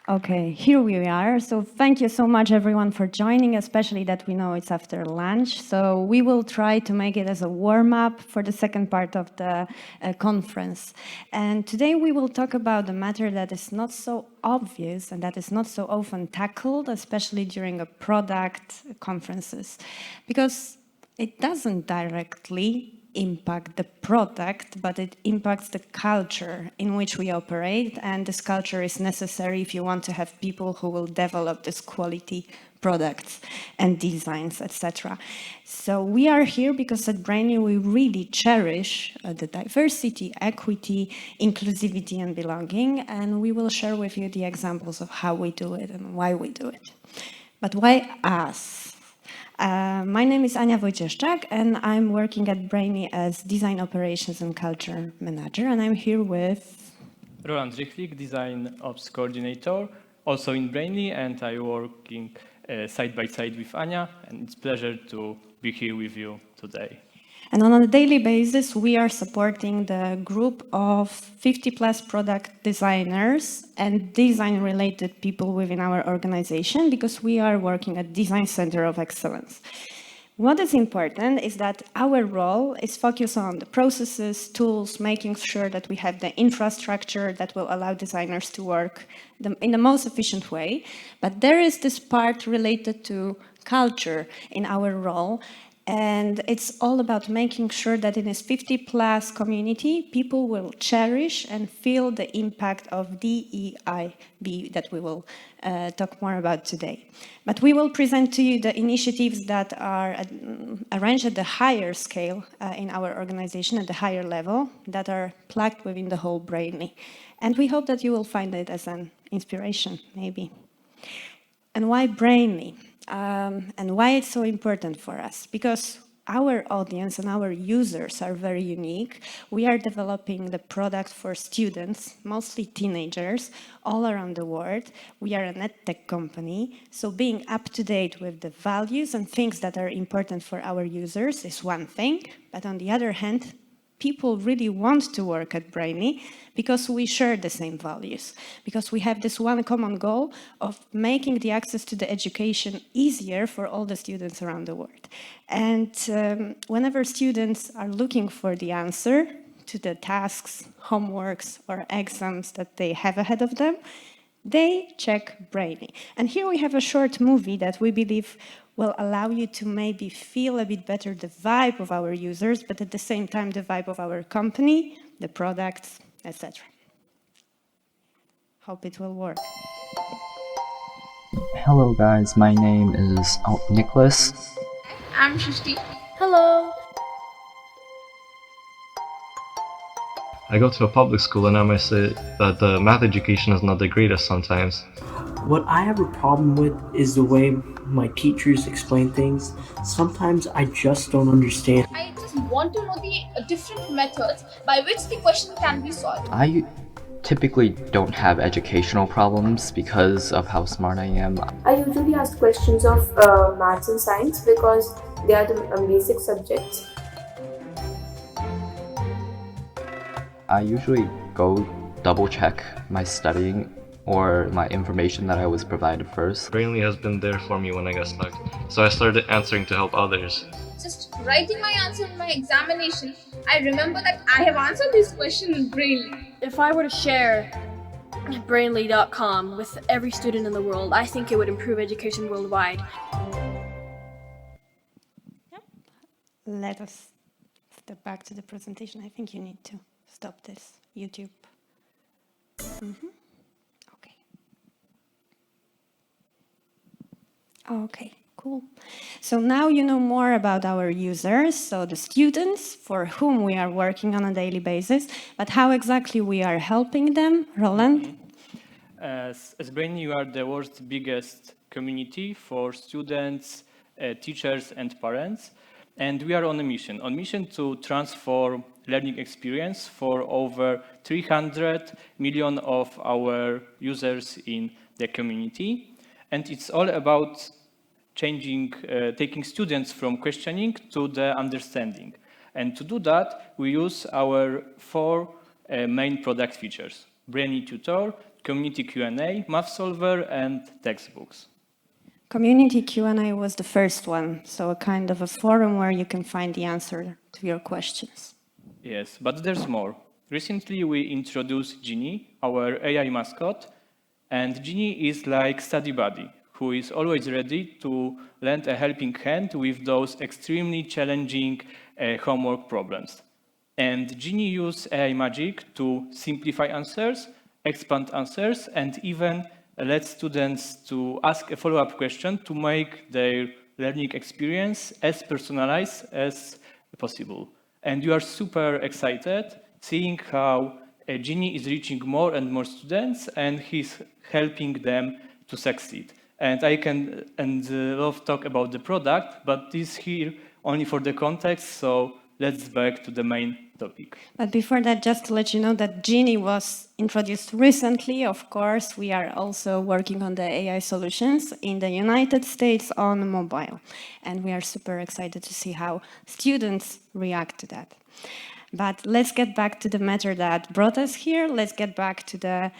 Okay, here we are. So thank you so much, everyone, for joining, especially that we know it's after lunch. So we will try to make it as a warm-up for the second part of the conference. And today we will talk about a matter that is not so obvious and that is not so often tackled, especially during a product conferences, because it doesn't directly impact the product, but it impacts the culture in which we operate, and this culture is necessary if you want to have people who will develop this quality products and designs, etc. So we are here because at Brainy we really cherish the diversity, equity, inclusivity and belonging, and we will share with you the examples of how we do it and why we do it. But why us? My name is AniaWojcieszczak, and I'm working at Brainy as Design Operations and Culture Manager, and I'm here with RolandRychlik, Design Ops Coordinator, also in Brainy, and I'm working side by side with Ania, and it's a pleasure to be here with you today. And on a daily basis, we are supporting the group of 50+ product designers and design-related people within our organization because we are working at Design Center of Excellence. What is important is that our role is focused on the processes, tools, making sure that we have the infrastructure that will allow designers to work in the most efficient way. But there is this part related to culture in our role. And it's all about making sure that in this 50+ community, people will cherish and feel the impact of DEIB that we will talk more about today. But we will present to you the initiatives that are arranged at the higher scale in our organization, at the higher level, that are plugged within the whole Brainy. And we hope that you will find it as an inspiration, maybe. And why Brainy? And why it's so important for us? Because our audience and our users are very unique. We are developing the product for students, mostly teenagers, all around the world. We are an edtech company, so being up to date with the values and things that are important for our users is one thing, but on the other hand, people really want to work at Brainy because we share the same values, because we have this one common goal of making the access to the education easier for all the students around the world. And whenever students are looking for the answer to the tasks, homeworks, or exams that they have ahead of them, they check Brainy. And here we have a short movie that we believe will allow you to maybe feel a bit better the vibe of our users, but at the same time the vibe of our company, the products, etc. Hope it will work. Hello guys, my name is Nicholas. I'm Shrishti. Hello. I go to a public school and I must say that the math education is not the greatest sometimes. What I have a problem with is the way my teachers explain things. Sometimes I just don't understand. I just want to know the different methods by which the question can be solved. I typically don't have educational problems because of how smart I am. I usually ask questions of maths and science because they are the basic subjects. I usually go double check my studying or my information that I was provided first. Brainly has been there for me when I got stuck, so I started answering to help others. Just writing my answer in my examination, I remember that I have answered this question in Brainly. If I were to share Brainly.com with every student in the world, I think it would improve education worldwide. Let us step back to the presentation. I think you need to stop this, YouTube. Okay, cool. So now you know more about our users, so the students for whom we are working on a daily basis, but how exactly we are helping them. Roland? As Brainy, you are the world's biggest community for students, teachers, and parents. And we are on a mission to transform learning experience for over 300 million of our users in the community. And it's all about taking students from questioning to the understanding. And to do that, we use our 4 main product features: Brainy Tutor, community Q&A, math solver, and textbooks. Community Q&A was the first one, so a kind of a forum where you can find the answer to your questions. Yes, but there's more. Recently, we introduced Genie, our AI mascot, and Genie is like study buddy, who is always ready to lend a helping hand with those extremely challenging homework problems. And Genie uses AI magic to simplify answers, expand answers, and even let students to ask a follow-up question to make their learning experience as personalized as possible. And we are super excited seeing how Genie is reaching more and more students, and he's helping them to succeed. And I can love talk about the product, but this here only for the context, so let's back to the main topic. But before that, just to let you know that Genie was introduced recently. Of course, we are also working on the AI solutions in the United States on mobile. And we are super excited to see how students react to that. But let's get back to the matter that brought us here. Let's get back to the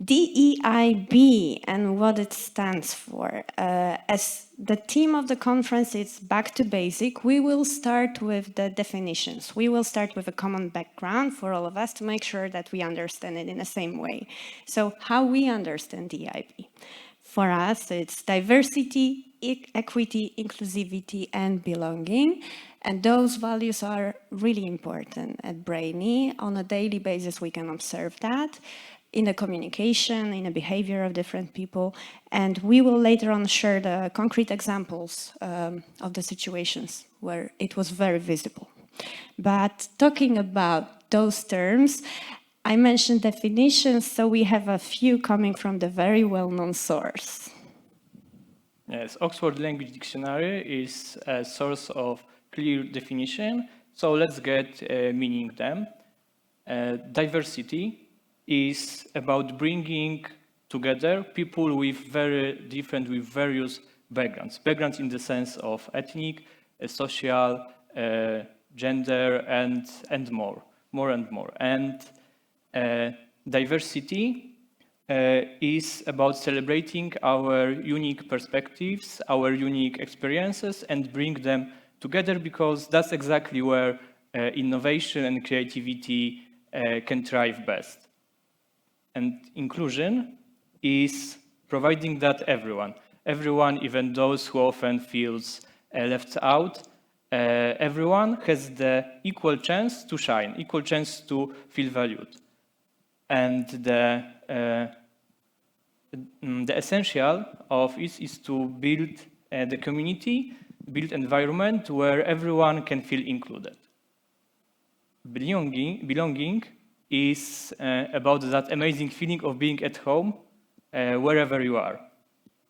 DEIB and what it stands for. As the theme of the conference is back to basic, we will start with the definitions. We will start with a common background for all of us to make sure that we understand it in the same way. So how we understand DEIB. For us, it's diversity, equity, inclusivity, and belonging. And those values are really important at Brainy. On a daily basis, we can observe that in the communication, in the behavior of different people. And we will later on share the concrete examples of the situations where it was very visible. But talking about those terms, I mentioned definitions, so we have a few coming from the very well-known source. Yes, Oxford Language Dictionary is a source of clear definition, so let's get meaning them. Diversity is about bringing together people with various backgrounds in the sense of ethnic, social, gender, and more. And diversity is about celebrating our unique perspectives, our unique experiences, and bring them together, because that's exactly where innovation and creativity can thrive best. And inclusion is providing that everyone, even those who often feels left out, everyone has the equal chance to shine, equal chance to feel valued. And the essential of it is to build the community, build environment where everyone can feel included. Belonging is about that amazing feeling of being at home wherever you are.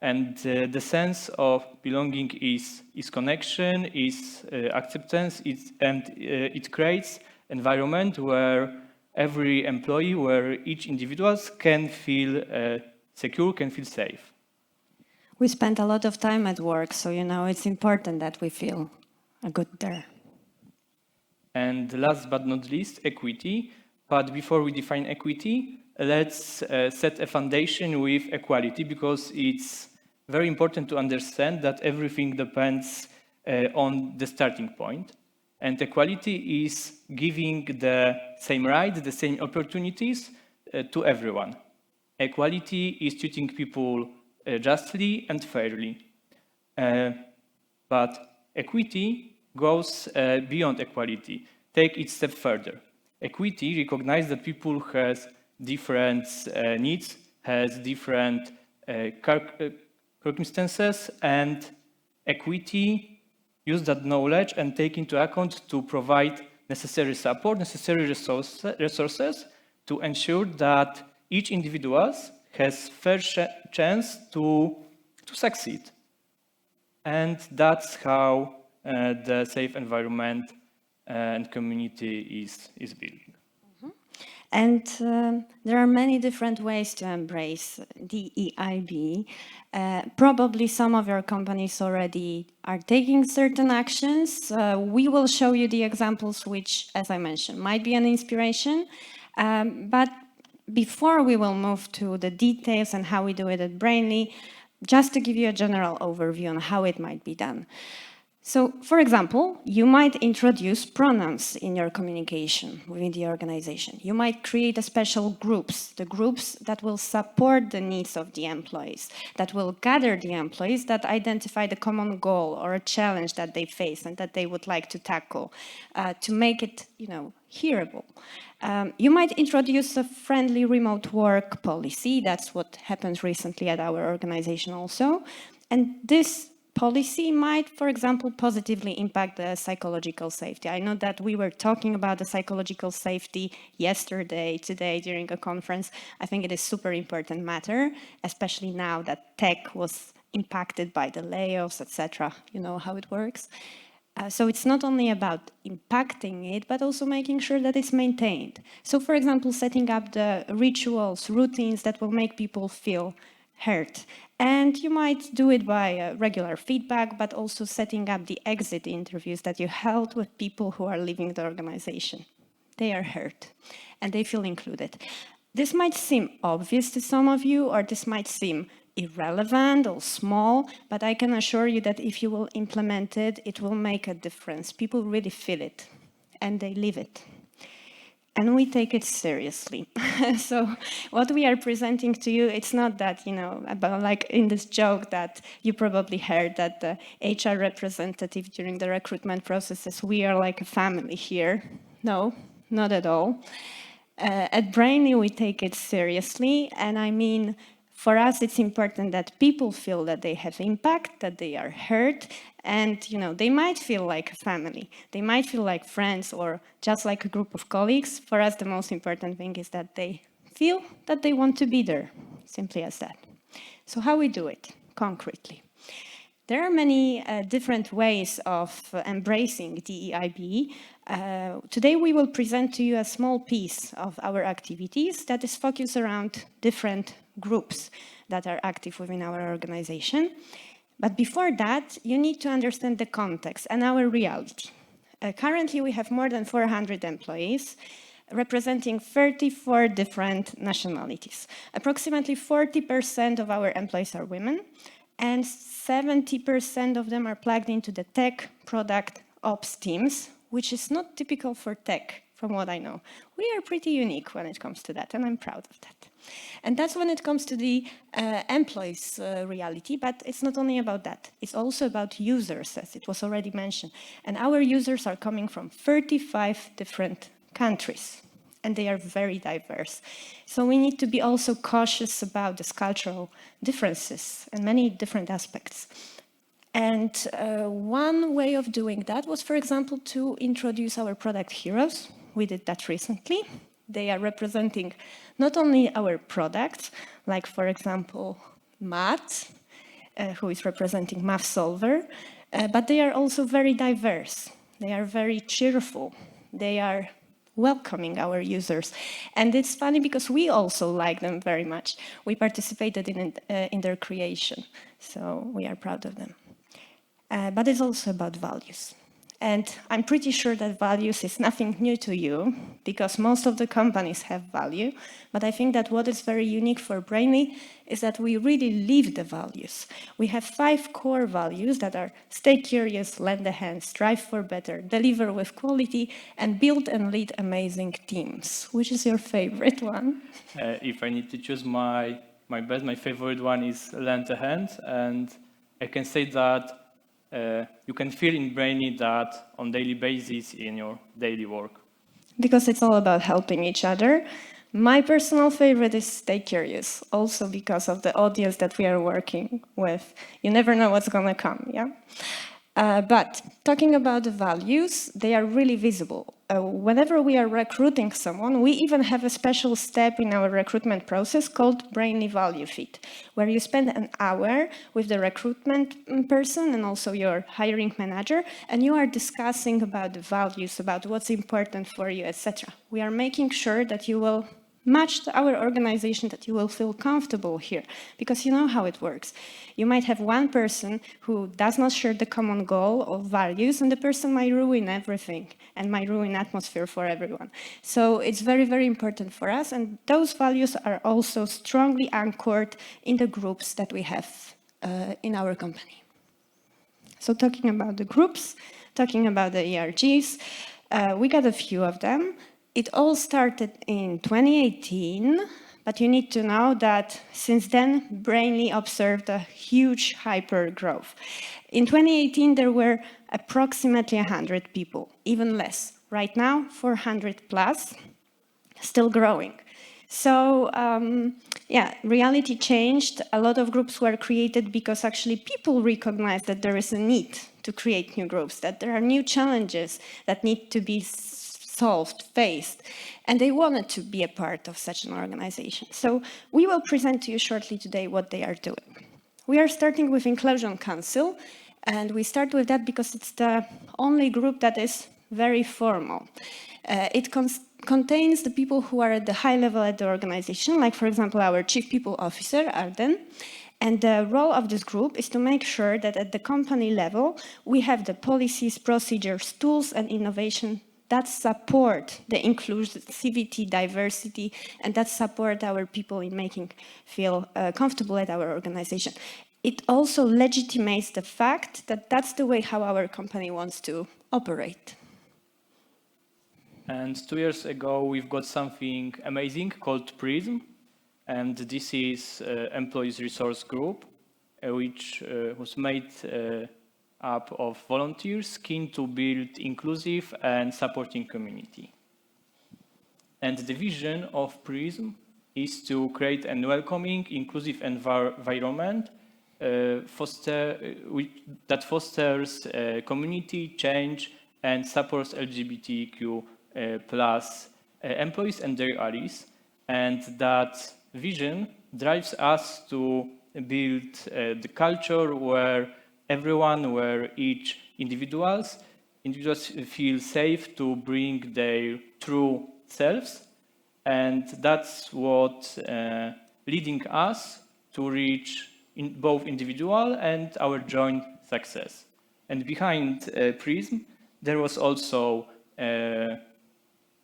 And the sense of belonging is connection, is acceptance, it creates environment where every employee, where each individual can feel secure, can feel safe. We spend a lot of time at work, so it's important that we feel good there. And last but not least, equity. But before we define equity, let's set a foundation with equality, because it's very important to understand that everything depends on the starting point. And equality is giving the same rights, the same opportunities to everyone. Equality is treating people justly and fairly. But equity goes beyond equality. Take it a step further. Equity recognizes that people has different needs, has different circumstances, and equity use that knowledge and take into account to provide necessary support, necessary resources to ensure that each individual has fair chance to succeed. And that's how the safe environment and community is built. And there are many different ways to embrace DEIB. Probably some of your companies already are taking certain actions. We will show you the examples which, as I mentioned, might be an inspiration. But before we will move to the details and how we do it at Brainly, just to give you a general overview on how it might be done. So, for example, you might introduce pronouns in your communication within the organization. You might create a special groups, the groups that will support the needs of the employees, that will gather the employees that identify the common goal or a challenge that they face and that they would like to tackle, to make it, hearable. You might introduce a friendly remote work policy. That's what happened recently at our organization also. And this policy might, for example, positively impact the psychological safety. I know that we were talking about the psychological safety yesterday, today, during a conference. I think it is super important matter, especially now that tech was impacted by the layoffs, etc. You know how it works. So it's not only about impacting it, but also making sure that it's maintained. So, for example, setting up the rituals, routines that will make people feel heard. And you might do it by regular feedback, but also setting up the exit interviews that you held with people who are leaving the organization. They are heard and they feel included. This might seem obvious to some of you, or this might seem irrelevant or small, but I can assure you that if you will implement it, it will make a difference. People really feel it and they live it. And we take it seriously. So what we are presenting to you, it's not that, about like in this joke that you probably heard that the HR representative during the recruitment processes, we are like a family here. No, not at all. At Brainly, we take it seriously. And I mean, for us, it's important that people feel that they have impact, that they are heard, and they might feel like a family. They might feel like friends or just like a group of colleagues. For us, the most important thing is that they feel that they want to be there, simply as that. So how we do it concretely? There are many different ways of embracing DEIB. Today we will present to you a small piece of our activities that is focused around different groups that are active within our organization. But before that, you need to understand the context and our reality. Currently, we have more than 400 employees representing 34 different nationalities. Approximately 40% of our employees are women, and 70% of them are plugged into the tech product ops teams, which is not typical for tech, from what I know. We are pretty unique when it comes to that, and I'm proud of that. And that's when it comes to the employees' reality, but it's not only about that. It's also about users, as it was already mentioned. And our users are coming from 35 different countries, and they are very diverse. So we need to be also cautious about these cultural differences and many different aspects. And one way of doing that was, for example, to introduce our product heroes. We did that recently. They are representing not only our products, like, for example, Matt, who is representing Math Solver, but they are also very diverse. They are very cheerful. They are welcoming our users. And it's funny because we also like them very much. We participated in their creation, so we are proud of them. But it's also about values. And I'm pretty sure that values is nothing new to you, because most of the companies have value. But I think that what is very unique for Brainly is that we really live the values. We have 5 core values that are stay curious, lend a hand, strive for better, deliver with quality, and build and lead amazing teams. Which is your favorite one? If I need to choose my favorite one is lend a hand. And I can say that you can feel in Brainly that on daily basis in your daily work. Because it's all about helping each other. My personal favorite is stay curious, also because of the audience that we are working with. You never know what's going to come, yeah? But talking about the values, they are really visible. Whenever we are recruiting someone, we even have a special step in our recruitment process called Brainly Value Fit, where you spend an hour with the recruitment person and also your hiring manager, and you are discussing about the values, about what's important for you, etc. We are making sure that you will matched our organization, that you will feel comfortable here, because you know how it works. You might have one person who does not share the common goal or values, and the person might ruin everything and might ruin atmosphere for everyone. So it's very, very important for us, and those values are also strongly anchored in the groups that we have in our company. So talking about the groups, talking about the ERGs, we got a few of them. It all started in 2018, but you need to know that since then, Brainly observed a huge hyper growth. In 2018, there were approximately 100 people, even less. Right now, 400 plus, still growing. So, yeah, reality changed. A lot of groups were created because actually people recognized that there is a need to create new groups, that there are new challenges that need to be solved, faced, and they wanted to be a part of such an organization. So we will present to you shortly today what they are doing. We are starting with Inclusion Council, and we start with that because it's the only group that is very formal. It contains the people who are at the high level at the organization, like, for example, our Chief People Officer, Arden. And the role of this group is to make sure that at the company level, we have the policies, procedures, tools, and innovation that support the inclusivity, diversity, and that support our people in making feel comfortable at our organization. It also legitimates the fact that that's the way how our company wants to operate. And 2 years ago, we've got something amazing called PRISM, and this is Employees Resource Group, which was made up of volunteers keen to build inclusive and supporting community. And the vision of PRISM is to create a welcoming, inclusive environment that fosters community change and supports LGBTQ plus employees and their allies. And that vision drives us to build the culture where each individuals feel safe to bring their true selves, and that's what leading us to reach both individual and our joint success. And behind PRISM, there was also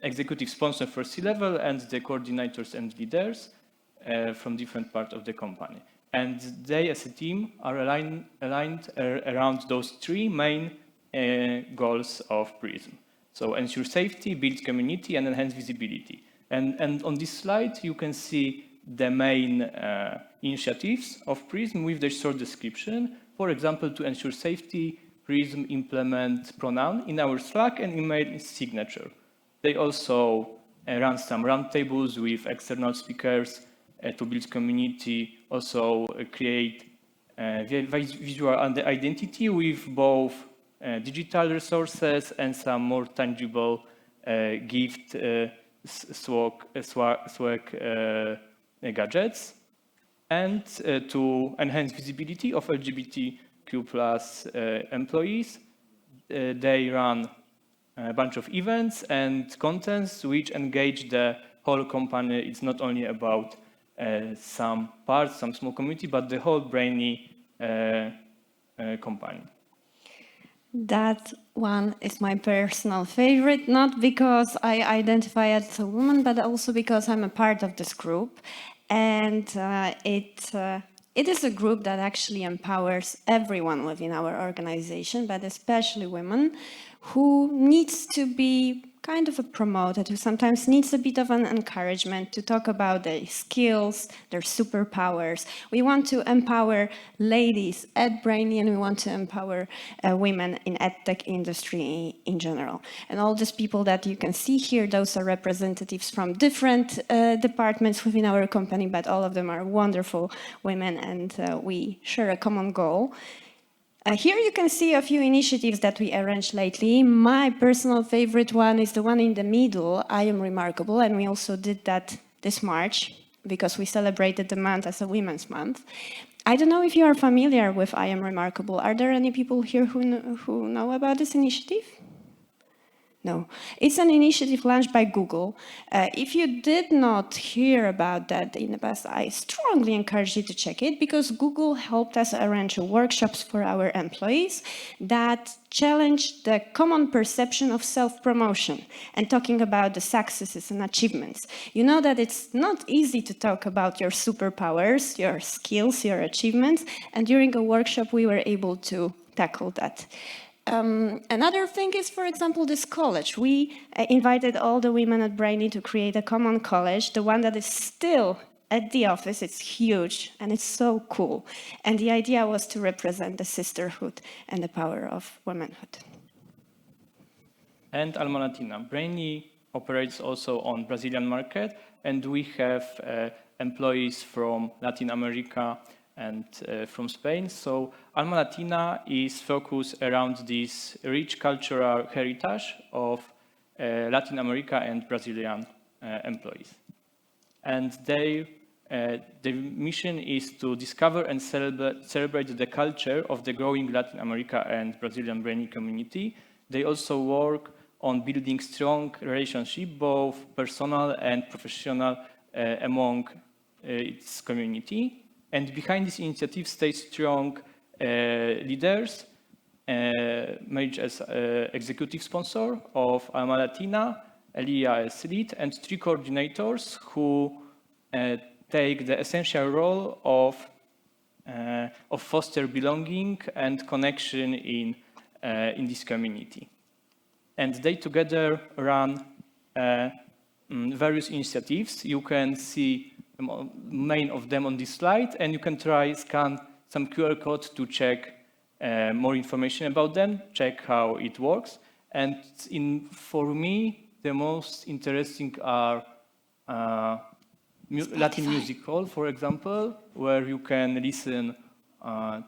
executive sponsor for C-level and the coordinators and leaders from different parts of the company. And they, as a team, are aligned around those three main goals of PRISM. So ensure safety, build community, and enhance visibility. And on this slide, you can see the main initiatives of PRISM with their short description. For example, to ensure safety, PRISM implement pronoun in our Slack and email signature. They also run some roundtables with external speakers to build community, also create visual identity with both digital resources and some more tangible gift swag gadgets, and to enhance visibility of LGBTQ plus employees. They run a bunch of events and contents which engage the whole company. It's not only about some parts, some small community, but the whole Brainy company. That one is my personal favorite, not because I identify as a woman, but also because I'm a part of this group. And it is a group that actually empowers everyone within our organization, but especially women, who needs to be kind of a promoted, who sometimes needs a bit of an encouragement to talk about their skills, their superpowers. We want to empower ladies at Brainy, and we want to empower women in edtech industry in general. And all these people that you can see here, those are representatives from different departments within our company, but all of them are wonderful women, and we share a common goal. Here you can see a few initiatives that we arranged lately. My personal favorite one is the one in the middle, I Am Remarkable, and we also did that this March because we celebrated the month as a Women's Month. I don't know if you are familiar with I Am Remarkable. Are there any people here who know about this initiative? No, it's an initiative launched by Google. If you did not hear about that in the past, I strongly encourage you to check it, because Google helped us arrange workshops for our employees that challenge the common perception of self-promotion and talking about the successes and achievements. You know that it's not easy to talk about your superpowers, your skills, your achievements, and during a workshop we were able to tackle that. Another thing is, for example, this college. We invited all the women at Brainy to create a common college, the one that is still at the office. It's huge and it's so cool. And the idea was to represent the sisterhood and the power of womanhood. And Alma Latina. Brainy operates also on Brazilian market, and we have employees from Latin America and from Spain. So Alma Latina is focused around this rich cultural heritage of Latin America and Brazilian employees. And their mission is to discover and celebrate the culture of the growing Latin America and Brazilian Brainy community. They also work on building strong relationship, both personal and professional, among its community. And behind this initiative stay strong leaders, Mage as executive sponsor of Alma Latina, Elia as lead, and 3 coordinators who take the essential role of foster belonging and connection in this community. And they together run various initiatives. You can see main of them on this slide, and you can scan some QR code to check more information about them, check how it works. And for me, the most interesting are Latin Music Hall, for example, where you can listen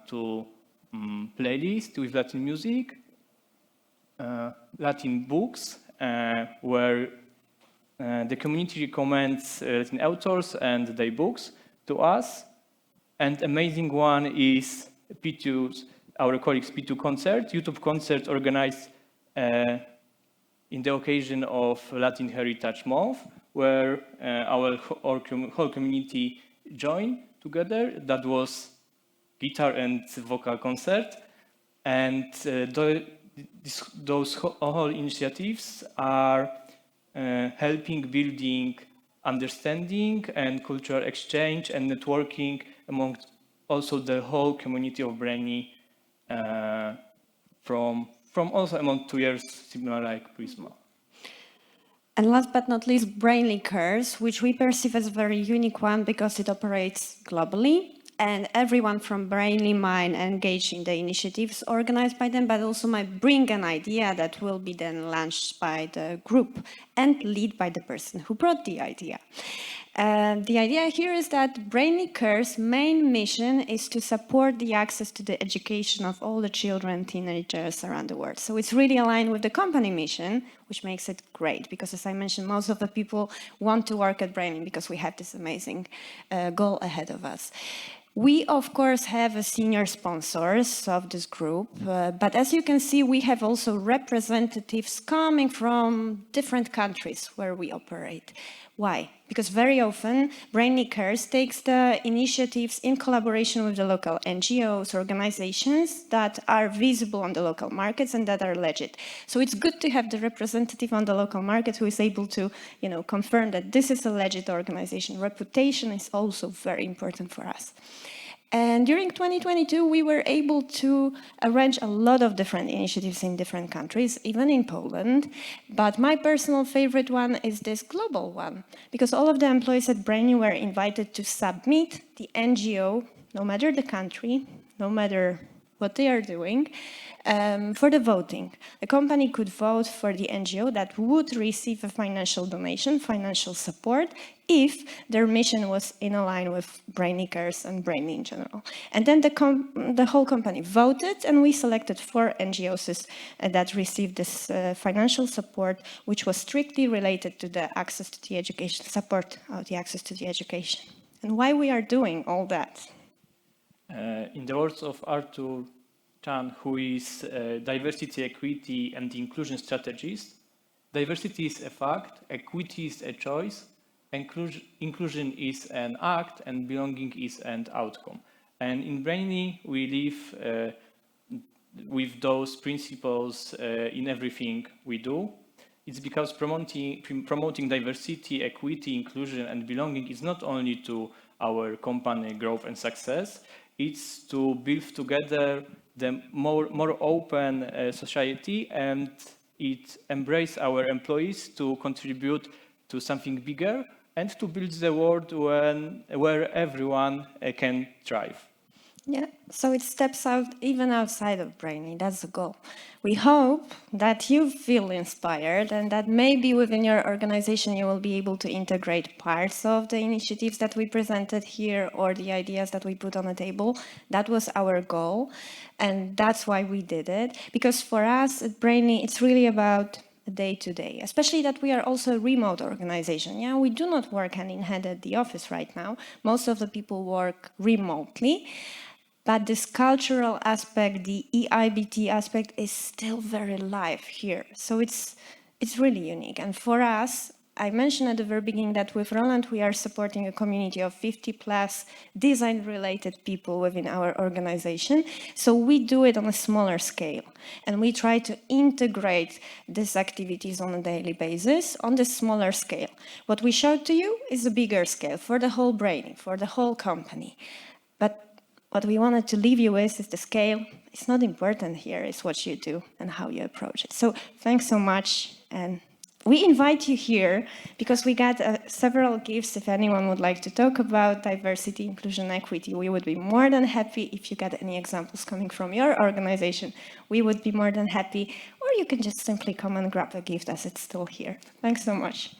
to playlists with Latin music, Latin books, where the community recommends Latin authors and their books to us. And amazing one is P2's, our colleagues' P2 concert, YouTube concert organized in the occasion of Latin Heritage Month, where our whole community joined together. That was guitar and vocal concert. And those whole initiatives are helping building understanding and cultural exchange and networking among also the whole community of Brainy from also among 2 years similar like Prisma. And last but not least, Brainly Cares, which we perceive as a very unique one because it operates globally. And everyone from Brainly might engage in the initiatives organized by them, but also might bring an idea that will be then launched by the group and lead by the person who brought the idea. The idea here is that Brainly Care's main mission is to support the access to the education of all the children and teenagers around the world. So it's really aligned with the company mission, which makes it great, because as I mentioned, most of the people want to work at Brainly because we have this amazing goal ahead of us. We, of course, have senior sponsors of this group, but as you can see, we have also representatives coming from different countries where we operate. Why? Because very often, Brainly Cares takes the initiatives in collaboration with the local NGOs, organizations that are visible on the local markets and that are legit. So it's good to have the representative on the local market who is able to, confirm that this is a legit organization. Reputation is also very important for us. And during 2022, we were able to arrange a lot of different initiatives in different countries, even in Poland. But my personal favorite one is this global one, because all of the employees at Brainy were invited to submit the NGO, no matter the country, no matter what they are doing, for the voting. The company could vote for the NGO that would receive a financial donation, financial support, if their mission was in line with Brainy Cares and Brainy in general. And then the whole company voted, and we selected 4 NGOs that received this financial support, which was strictly related to the access to the education, support of the access to the education. And why we are doing all that? In the words of Arthur Chan, who is diversity, equity, and inclusion strategist Diversity is a fact, equity is a choice, inclusion is an act, and belonging is an outcome. And in Brainy, we live with those principles in everything we do. It's because promoting diversity, equity, inclusion, and belonging is not only to our company growth and success, it's to build together the more open society, and it embrace our employees to contribute to something bigger and to build the world where everyone can thrive. Yeah, so it steps out even outside of Brainy. That's the goal. We hope that you feel inspired and that maybe within your organization you will be able to integrate parts of the initiatives that we presented here or the ideas that we put on the table. That was our goal, and that's why we did it. Because for us at Brainy, it's really about day-to-day, especially that we are also a remote organization. Yeah, we do not work hand in hand at the office right now. Most of the people work remotely. But this cultural aspect, the EIBT aspect, is still very live here. So it's really unique. And for us, I mentioned at the very beginning that with Roland, we are supporting a community of 50 plus design-related people within our organization. So we do it on a smaller scale. And we try to integrate these activities on a daily basis on this smaller scale. What we showed to you is a bigger scale for the whole Brainy, for the whole company. But what we wanted to leave you with is the scale. It's not important here, it's what you do and how you approach it. So thanks so much. And we invite you here because we got several gifts. If anyone would like to talk about diversity, inclusion, equity, we would be more than happy. If you got any examples coming from your organization, we would be more than happy. Or you can just simply come and grab a gift as it's still here. Thanks so much.